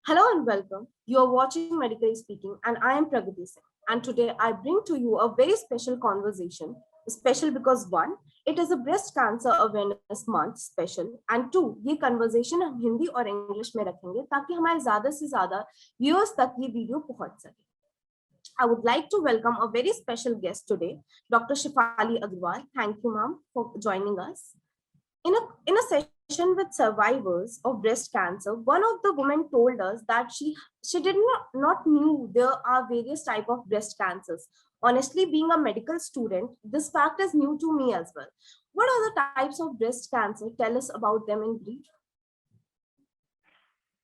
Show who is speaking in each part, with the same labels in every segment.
Speaker 1: Hello and welcome. You are watching Medically Speaking, and I am Pragati Singh. And today I bring to you a very special conversation. Special because one, it is a breast cancer awareness month special, and two, ये conversation हम हिंदी और English में रखेंगे ताकि हमारे ज़्यादा से ज़्यादा viewers तक ये वीडियो पहुंच सके. I would like to welcome a very special guest today, Dr. Shefali Agrawal. Thank you, ma'am, for joining us. In a session with survivors of breast cancer, one of the women told us that she did not knew there are various type of breast cancers. Honestly, being a medical student, this fact is new to me as well. What are the types of breast cancer? Tell us about them in brief.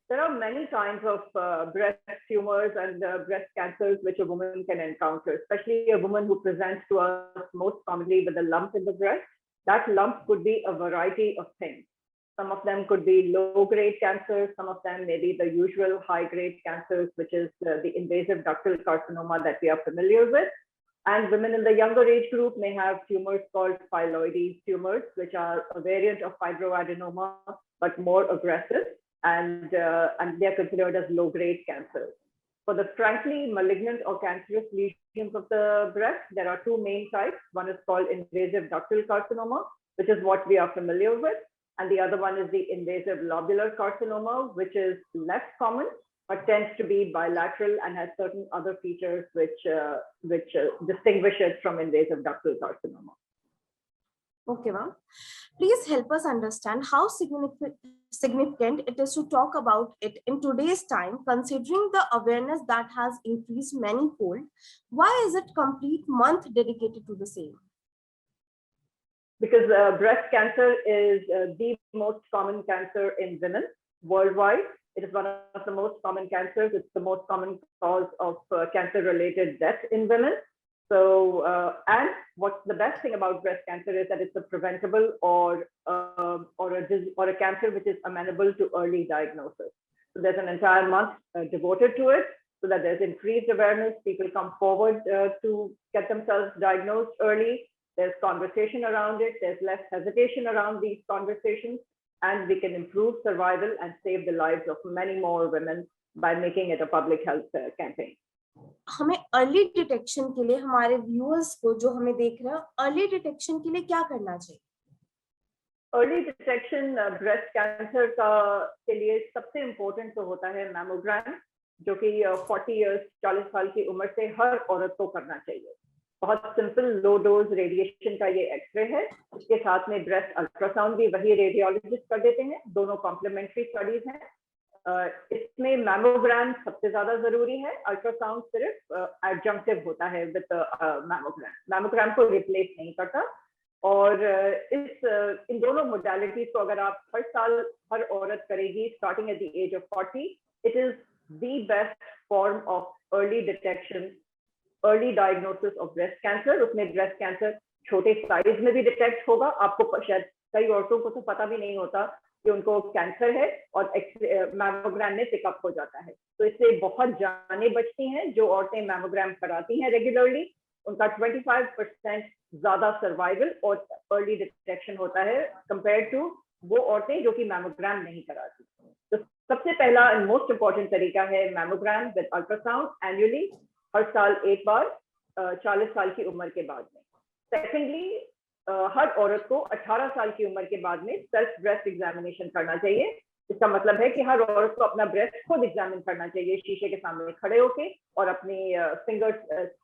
Speaker 2: There are many kinds of breast tumors and breast cancers which a woman can encounter, especially a woman who presents to us most commonly with a lump in the breast. That lump could be a variety of things. Some of them could be low-grade cancers. Some of them may be the usual high-grade cancers, which is the invasive ductal carcinoma that we are familiar with. And women in the younger age group may have tumors called phylloides tumors, which are a variant of fibroadenoma, but more aggressive. And they're considered as low-grade cancers. For the frankly malignant or cancerous lesions of the breast, there are two main types. One is called invasive ductal carcinoma, which is what we are familiar with. And the other one is the invasive lobular carcinoma, which is less common, but tends to be bilateral and has certain other features which distinguish it from invasive ductal carcinoma.
Speaker 1: Okay, ma'am. Please help us understand how significant it is to talk about it in today's time, considering the awareness that has increased manyfold. Why is it complete month dedicated to the same?
Speaker 2: Because breast cancer is the most common cancer in women worldwide. It is one of the most common cancers. It's the most common cause of cancer-related death in women. So, and what's the best thing about breast cancer is that it's a preventable or a cancer which is amenable to early diagnosis. So there's an entire month devoted to it, so that there's increased awareness. People come forward to get themselves diagnosed early. There's conversation around it. There's less hesitation around these conversations, and we can improve survival and save the lives of many more women by making it a public health campaign.
Speaker 1: हमें early detection के लिए हमारे viewers को जो हमें देख रहे हैं अर्ली डिटेक्शन के लिए क्या करना चाहिए?
Speaker 2: अर्ली डिटेक्शन ब्रेस्ट कैंसर के लिए सबसे इम्पोर्टेंट तो होता है मैमोग्राम, जो कि 40 साल की उम्र से हर औरत को करना चाहिए. बहुत सिंपल लो डोज रेडिएशन का ये एक्सरे है. इसके साथ में ब्रेस्ट अल्ट्रासाउंड भी वही रेडियोलॉजिस्ट कर देते हैं. दोनों कॉम्प्लीमेंट्री स्टडीज हैं. इसमें मैमोग्राम सबसे ज्यादा जरूरी है. अल्ट्रासाउंड सिर्फ एडजंक्टिव होता है विद मैमोग्राम. मैमोग्राम को रिप्लेस नहीं करता. और इन दोनों मोडालिटीज को अगर आप हर साल हर औरत करेगी starting at the age of 40, it is the best form of early detection, early diagnosis of breast cancer. उसमें ब्रेस्ट कैंसर छोटे साइज में भी डिटेक्ट होगा. आपको शायद कई औरतों को तो पता भी नहीं होता कि उनको कैंसर है, और मैमोग्राम में पिकअप हो जाता है. तो इससे बहुत जानें बचती हैं. जो औरतें मैमोग्राम कराती हैं रेगुलरली, उनका 25% ज्यादा सर्वाइवल और अर्ली डिटेक्शन होता है कंपेयर टू वो औरतें जो कि मैमोग्राम नहीं कराती. तो सबसे पहला एंड मोस्ट इंपॉर्टेंट तरीका है मैमोग्राम विद अल्ट्रासाउंड एनुअली, हर साल एक बार 40 साल की उम्र के बाद में. सेकेंडली, हर औरत को 18 साल की उम्र के बाद में सेल्फ ब्रेस्ट एग्जामिनेशन करना चाहिए. इसका मतलब है कि हर औरत को अपना ब्रेस्ट खुद एग्जामिन करना चाहिए शीशे के सामने खड़े होके, और अपनी फिंगर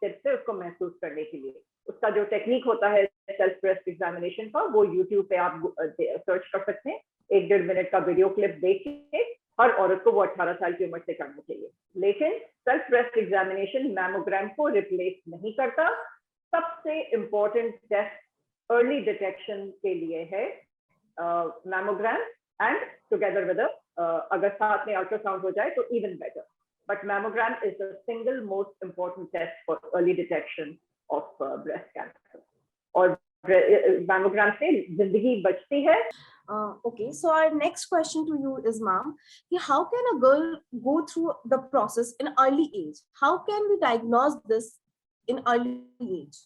Speaker 2: टिप से उसको महसूस करने के लिए. उसका जो टेक्निक होता है सेल्फ ब्रेस्ट एग्जामिनेशन का, वो यूट्यूब पे आप सर्च कर सकते हैं. 1-1.5 मिनट का वीडियो क्लिप देख के हर औरत को वो 18 साल की उम्र से करना चाहिए. लेकिन सेल्फ ब्रेस्ट एग्जामिनेशन मैमोग्राम को रिप्लेस नहीं करता. सबसे इम्पोर्टेंट टेस्ट अर्ली डिटेक्शन के लिए है मैमोग्राम, एंड टुगेदर विद अगर साथ में अल्ट्रासाउंड हो जाए तो even better. But mammogram is the single most important test for early detection of breast cancer. और मैमोग्राम से जिंदगी बचती है.
Speaker 1: Okay, so our next question to you is, ma'am, how can a girl go through the process in early age? How can we diagnose this in early age?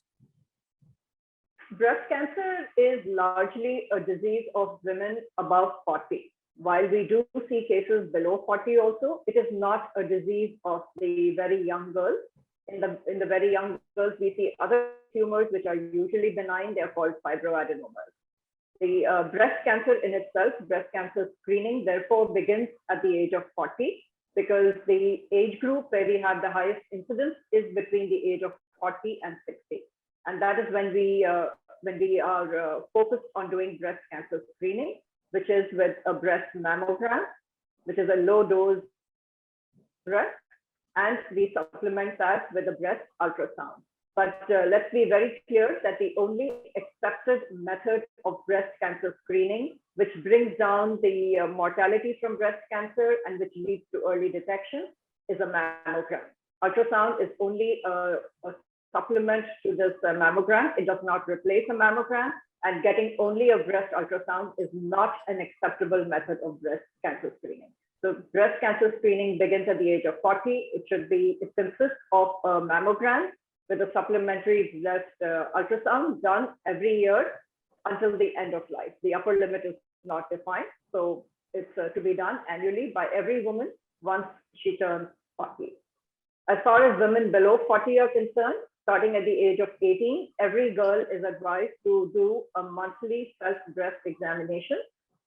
Speaker 2: Breast cancer is largely a disease of women above 40. While we do see cases below 40 also, it is not a disease of the very young girls. In the very young girls, we see other tumors which are usually benign. They are called fibroadenomas. The breast cancer in itself, breast cancer screening, therefore begins at the age of 40, because the age group where we have the highest incidence is between the age of 40 and 60. And that is when we are focused on doing breast cancer screening, which is with a breast mammogram, which is a low dose breast, and we supplement that with a breast ultrasound. But let's be very clear that the only accepted method of breast cancer screening, which brings down the mortality from breast cancer and which leads to early detection, is a mammogram. Ultrasound is only a supplement to this mammogram. It does not replace a mammogram, and getting only a breast ultrasound is not an acceptable method of breast cancer screening. So breast cancer screening begins at the age of 40. It consists of a mammogram with a supplementary breast ultrasound done every year until the end of life. The upper limit is not defined, so it's to be done annually by every woman once she turns 40. As far as women below 40 are concerned, starting at the age of 18, every girl is advised to do a monthly self-breast examination,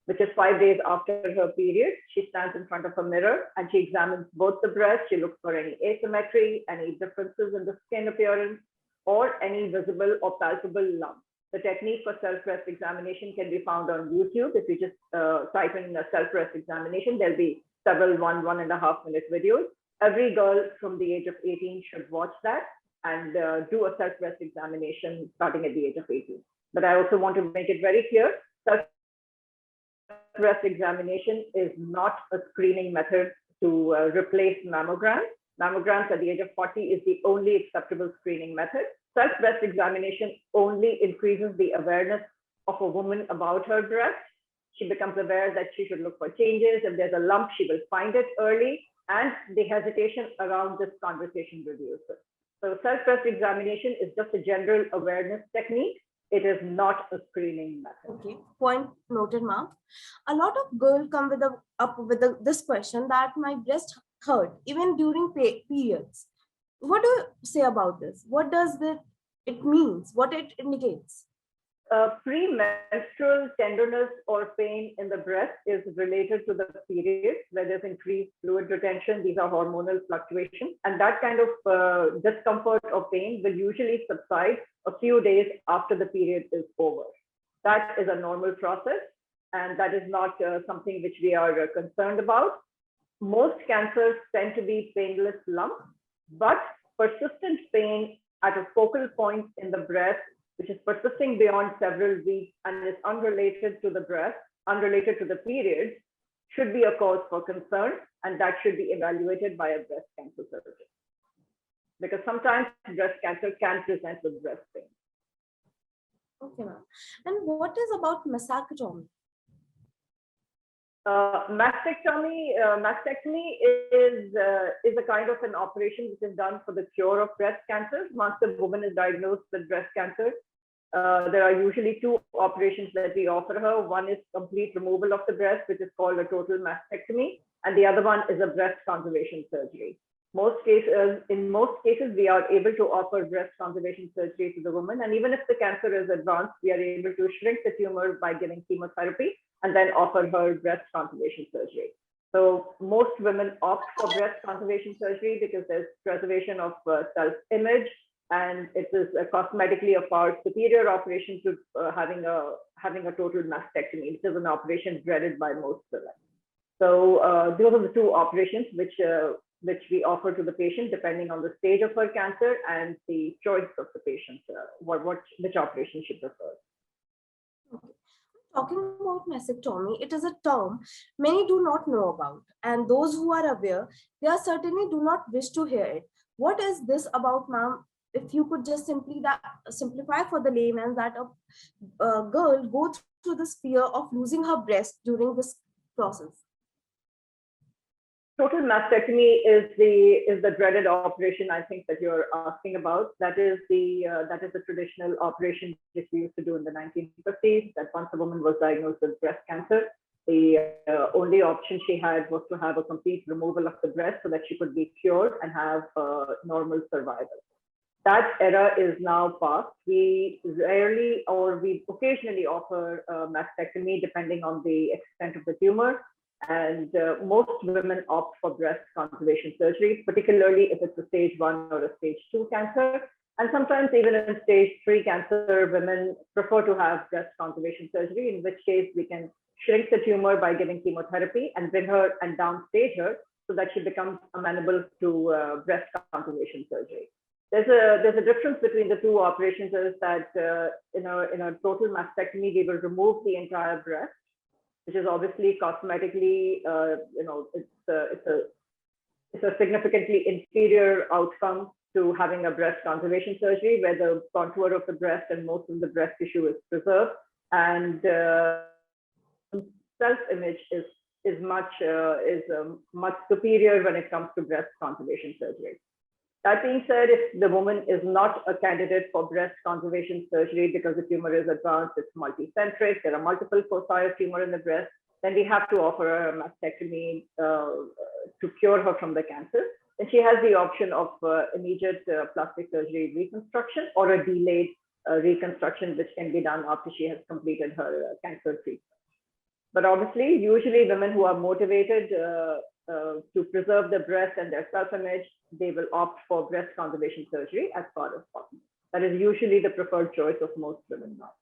Speaker 2: which is 5 days after her period. She stands in front of a mirror and she examines both the breasts. She looks for any asymmetry, any differences in the skin appearance, or any visible or palpable lump. The technique for self-breast examination can be found on YouTube. If you just type in a self-breast examination, there'll be several 1.5 minute videos. Every girl from the age of 18 should watch that and do a self-breast examination starting at the age of 18. But I also want to make it very clear, self-breast examination is not a screening method to replace mammograms. Mammograms at the age of 40 is the only acceptable screening method. Self-breast examination only increases the awareness of a woman about her breast. She becomes aware that she should look for changes. If there's a lump, she will find it early, and the hesitation around this conversation reduces. So self-breast examination is just a general awareness technique. It is not a screening method.
Speaker 1: Okay, point noted, ma'am. A lot of girls come with this question that my breast hurt even during periods. What do you say about this? What does it means? What it indicates?
Speaker 2: Premenstrual tenderness or pain in the breast is related to the period, where there's increased fluid retention. These are hormonal fluctuations, and that kind of discomfort or pain will usually subside a few days after the period is over. That is a normal process, and that is not something which we are concerned about. Most cancers tend to be painless lumps, but persistent pain at a focal point in the breast, which is persisting beyond several weeks and is unrelated to the breast, unrelated to the period, should be a cause for concern, and that should be evaluated by a breast cancer surgeon. Because sometimes breast cancer can present with breast pain.
Speaker 1: Okay, ma'am. And what is about mastectomy?
Speaker 2: Mastectomy is a kind of an operation which is done for the cure of breast cancer. Once the woman is diagnosed with breast cancer, there are usually two operations that we offer her. One is complete removal of the breast, which is called a total mastectomy, and the other one is a breast conservation surgery. In most cases, we are able to offer breast conservation surgery to the woman, and even if the cancer is advanced, we are able to shrink the tumor by giving chemotherapy and then offer her breast conservation surgery. So most women opt for breast conservation surgery because there's preservation of self-image, and it is cosmetically a far superior operation to having a total mastectomy, which is an operation dreaded by most women. So those are the two operations which we offer to the patient depending on the stage of her cancer and the choice of the patient, which operation she prefers.
Speaker 1: Okay. Talking about mastectomy, it is a term many do not know about, and those who are aware, they are certainly do not wish to hear it. What is this about, ma'am? If you could just simplify for the layman that a girl go through this fear of losing her breast during this process.
Speaker 2: Total mastectomy is the dreaded operation I think that you're asking about. That is the traditional operation which we used to do in the 1950s. That once a woman was diagnosed with breast cancer, The only option she had was to have a complete removal of the breast so that she could be cured and have normal survival. That era is now past. We rarely or we occasionally offer mastectomy depending on the extent of the tumor. And most women opt for breast conservation surgery, particularly if it's a stage 1 or a stage 2 cancer. And sometimes even in stage 3 cancer, women prefer to have breast conservation surgery, in which case we can shrink the tumor by giving chemotherapy and bring her and downstage her so that she becomes amenable to breast conservation surgery. There's a difference between the two operations is that in a total mastectomy, we will remove the entire breast, which is obviously cosmetically, it's a significantly inferior outcome to having a breast conservation surgery where the contour of the breast and most of the breast tissue is preserved, and self-image is much superior when it comes to breast conservation surgery. That being said, if the woman is not a candidate for breast conservation surgery because the tumor is advanced, it's multicentric, there are multiple foci of tumor in the breast, then we have to offer her a mastectomy to cure her from the cancer. And she has the option of immediate plastic surgery reconstruction or a delayed reconstruction, which can be done after she has completed her cancer treatment. But obviously, usually women who are motivated to preserve their breast and their self-image, they will opt for breast conservation surgery as far as possible. That is usually the preferred choice of most women now.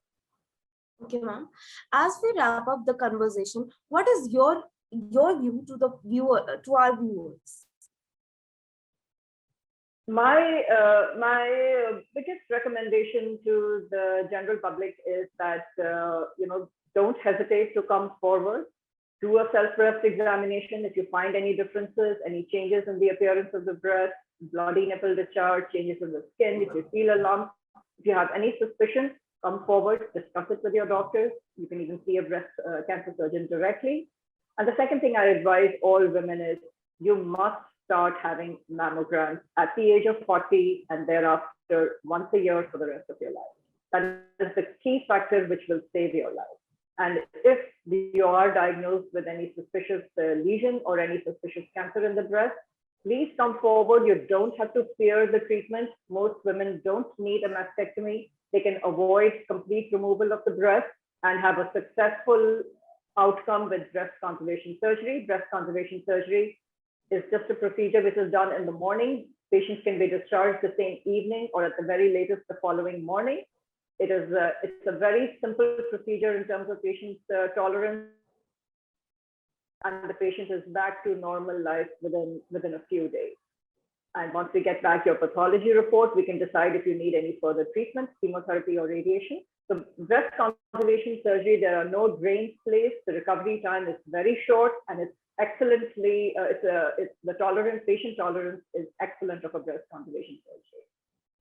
Speaker 1: Okay, ma'am. As we wrap up the conversation, what is your view to our viewers?
Speaker 2: My biggest recommendation to the general public is that don't hesitate to come forward. Do a self-breast examination. If you find any differences, any changes in the appearance of the breast, bloody nipple discharge, changes in the skin, if you feel a lump, if you have any suspicion, come forward, discuss it with your doctors. You can even see a breast cancer surgeon directly. And the second thing I advise all women is you must start having mammograms at the age of 40 and thereafter once a year for the rest of your life. That is the key factor which will save your life. And if you are diagnosed with any suspicious lesion or any suspicious cancer in the breast, please come forward. You don't have to fear the treatment. Most women don't need a mastectomy. They can avoid complete removal of the breast and have a successful outcome with breast conservation surgery. Breast conservation surgery is just a procedure which is done in the morning. Patients can be discharged the same evening or at the very latest the following morning. It's a very simple procedure in terms of patient's tolerance, and the patient is back to normal life within a few days. And once we get back your pathology report, we can decide if you need any further treatment, chemotherapy or radiation. So breast conservation surgery, there are no drains placed. The recovery time is very short, and it's excellently, the tolerance, patient tolerance is excellent of a breast conservation surgery.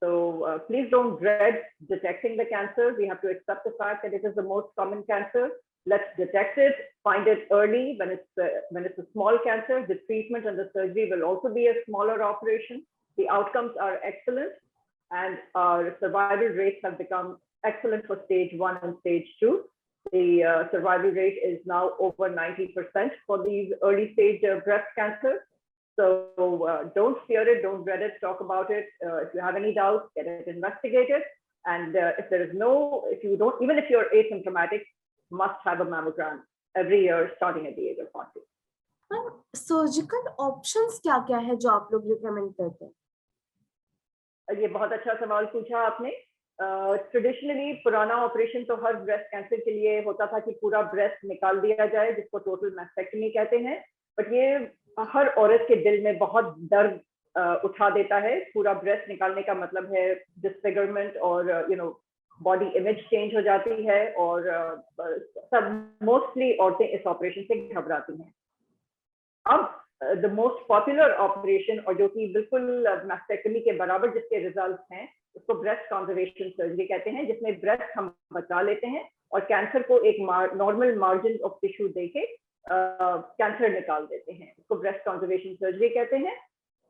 Speaker 2: So please don't dread detecting the cancer. We have to accept the fact that it is the most common cancer. Let's detect it, find it early. When it's a small cancer, the treatment and the surgery will also be a smaller operation. The outcomes are excellent, and our survival rates have become excellent for stage 1 and stage 2. The survival rate is now over 90% for these early stage breast cancer. So don't fear it, don't dread it, talk about it. If you have any doubts, get it investigated. And if there is even if you're asymptomatic, must have a mammogram every year starting at the age of 40.
Speaker 1: Surgical options क्या क्या है जो आप लोग recommend करते हैं?
Speaker 2: ये बहुत अच्छा सवाल पूछा आपने. ट्रेडिशनली पुराना ऑपरेशन तो हर ब्रेस्ट कैंसर के लिए होता था कि पूरा ब्रेस्ट निकाल दिया जाए, जिसको टोटल मैस्टेक्टमी कहते हैं. बट ये हर औरत के दिल में बहुत दर्द उठा देता है. पूरा ब्रेस्ट निकालने का मतलब है डिसफिगरमेंट और बॉडी इमेज चेंज हो जाती है, और सब मोस्टली औरतें इस ऑपरेशन से घबराती हैं. अब द मोस्ट पॉपुलर ऑपरेशन, और जो कि बिल्कुल मैस्टेक्टमी के बराबर जिसके रिजल्ट हैं, उसको ब्रेस्ट कंजर्वेशन सर्जरी कहते हैं, जिसमें ब्रेस्ट हम बचा लेते हैं और कैंसर को एक नॉर्मल मार्जिन ऑफ टिश्यू देके कैंसर निकाल देते हैं. इसको ब्रेस्ट कंजर्वेशन सर्जरी कहते हैं.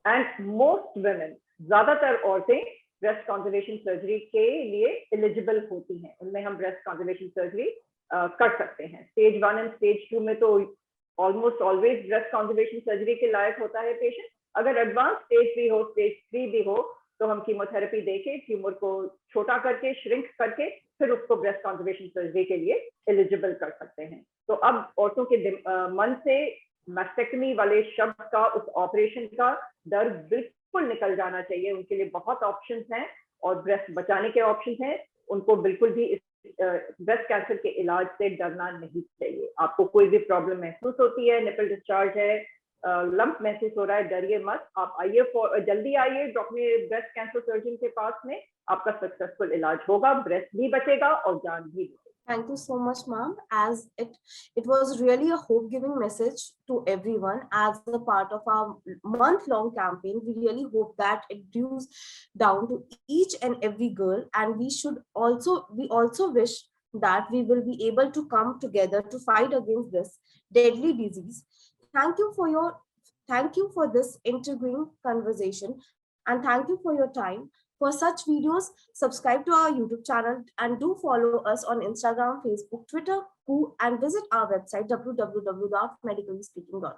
Speaker 2: एंड मोस्ट वुमेन, ज्यादातर औरतें ब्रेस्ट कंजर्वेशन सर्जरी के लिए एलिजिबल होती हैं. उनमें हम ब्रेस्ट कंजर्वेशन सर्जरी कर सकते हैं। स्टेज 1 एंड स्टेज 2 में तो almost always breast conservation surgery के लायक होता है पेशेंट। अगर एडवांस स्टेज 3 हो, स्टेज 3 भी हो, तो हम कीमोथेरेपी देके ट्यूमर को छोटा करके, श्रिंक करके, फिर उसको ब्रेस्ट कॉन्जर्वेशन सर्जरी के लिए एलिजिबल कर सकते हैं। तो अब औरतों के मन से मैस्टेक्टमी वाले शब्द का, उस ऑपरेशन का डर बिल्कुल निकल जाना चाहिए। उनके लिए बहुत ऑप्शंस हैं और ब्रेस्ट बचाने के ऑप्शंस हैं। उनको बिल्कुल भी इस ब्रेस्ट कैंसर के इलाज से डरना नहीं चाहिए। आपको कोई भी प्रॉब्लम महसूस होती है, निपल डिस्चार्ज है, लंप महसूस हो रहा है, डरिए मत। आप आइए, जल्दी आइए डॉक्टर ब्रेस्ट कैंसर सर्जन के पास में। आपका सक्सेसफुल इलाज होगा, ब्रेस्ट भी बचेगा और जान भी बचेगी।
Speaker 1: Thank you so much, ma'am. As it was really a hope-giving message to everyone. As a part of our month-long campaign, we really hope that it dews down to each and every girl, and we also wish that we will be able to come together to fight against this deadly disease. Thank you thank you for this intriguing conversation, and thank you for your time. For such videos, subscribe to our YouTube channel and do follow us on Instagram, Facebook, Twitter, and visit our website www.medicallyspeaking.in.